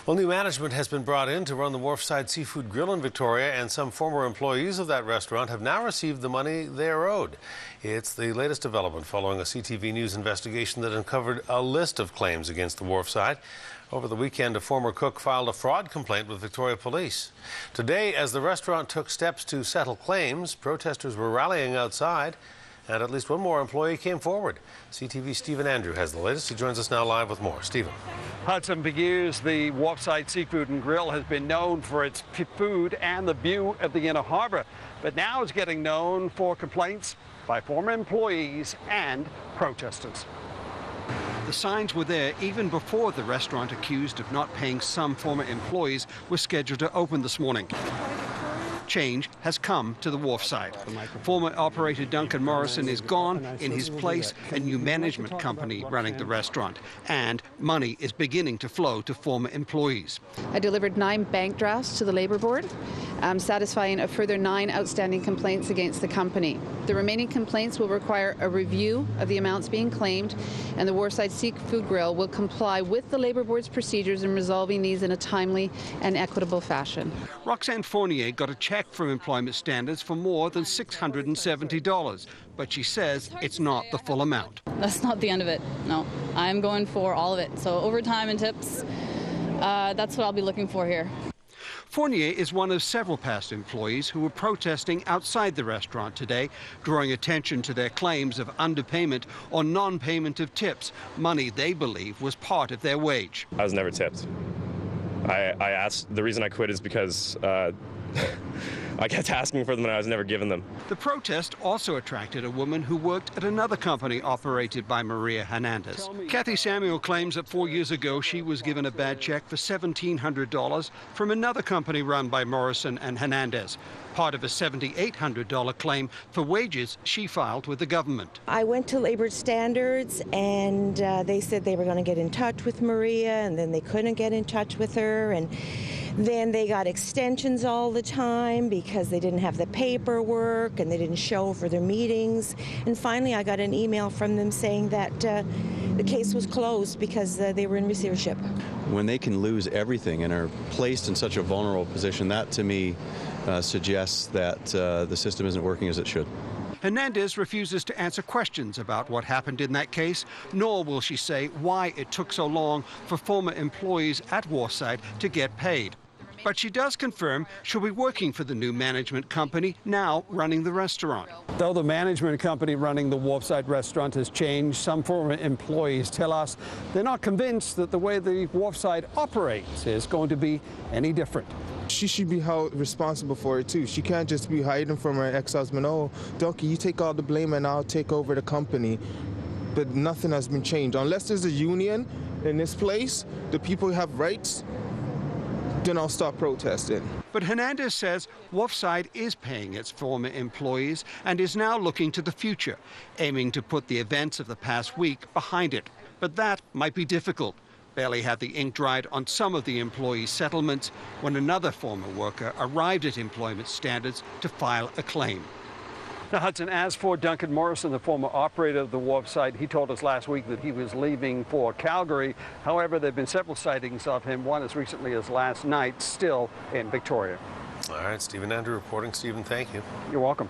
Well, new management has been brought in to run the Wharfside Seafood Grill in Victoria, and some former employees of that restaurant have now received the money they are owed. It's the latest development following a CTV News investigation that uncovered a list of claims against the Wharfside. Over the weekend, a former cook filed a fraud complaint with Victoria Police. Today, as the restaurant took steps to settle claims, protesters were rallying outside, and at least one more employee came forward. CTV's Stephen Andrew has the latest. He joins us now live with more. Stephen. Hudson, for years, the Wharfside Seafood and Grill has been known for its food and the view of the inner harbour. But now it's getting known for complaints by former employees and protesters. The signs were there even before the restaurant accused of not paying some former employees was scheduled to open this morning. Change has come to the Wharfside. Former operator Duncan Morrison is gone. In his place, a new management company running the restaurant. And money is beginning to flow to former employees. I delivered 9 bank drafts to the Labour Board, satisfying a further 9 outstanding complaints against the company. The remaining complaints will require a review of the amounts being claimed, and the Wharfside Seafood Grill will comply with the Labour Board's procedures in resolving these in a timely and equitable fashion. Roxanne Fournier got a cheque from Employment Standards for more than $670, but she says it's not the full amount. That's not the end of it, no. I'm going for all of it. So overtime and tips, that's what I'll be looking for here. Fournier is one of several past employees who were protesting outside the restaurant today, drawing attention to their claims of underpayment or non-payment of tips, money they believe was part of their wage. I was never tipped. I asked, the reason I quit is because I kept asking for them and I was never given them. The protest also attracted a woman who worked at another company operated by Maria Hernandez. Kathy Samuel claims that 4 years ago she was given a bad check for $1,700 from another company run by Morrison and Hernandez, part of a $7,800 claim for wages she filed with the government. I went to Labor Standards and they said they were going to get in touch with Maria, and then they couldn't get in touch with her, and then they got extensions all the time because they didn't have the paperwork and they didn't show for their meetings. And finally I got an email from them saying that the case was closed because they were in receivership. When they can lose everything and are placed in such a vulnerable position, that to me suggests that the system isn't working as it should. Hernandez refuses to answer questions about what happened in that case, nor will she say why it took so long for former employees at Wharfside to get paid. But she does confirm she'll be working for the new management company now running the restaurant. Though the management company running the Wharfside restaurant has changed, some former employees tell us they're not convinced that the way the Wharfside operates is going to be any different. She should be held responsible for it too. She can't just be hiding from her ex-husband. Oh, Duncan, you take all the blame and I'll take over the company. But nothing has been changed. Unless there's a union in this place, the people have rights, then I'll stop protesting. But Hernandez says Wharfside is paying its former employees and is now looking to the future, aiming to put the events of the past week behind it. But that might be difficult. Barely had the ink dried on some of the employee settlements when another former worker arrived at Employment Standards to file a claim. Now, Hudson, as for Duncan Morrison, the former operator of the Wharfside, he told us last week that he was leaving for Calgary. However, there have been several sightings of him, one as recently as last night, still in Victoria. All right, Stephen Andrew reporting. Stephen, thank you. You're welcome.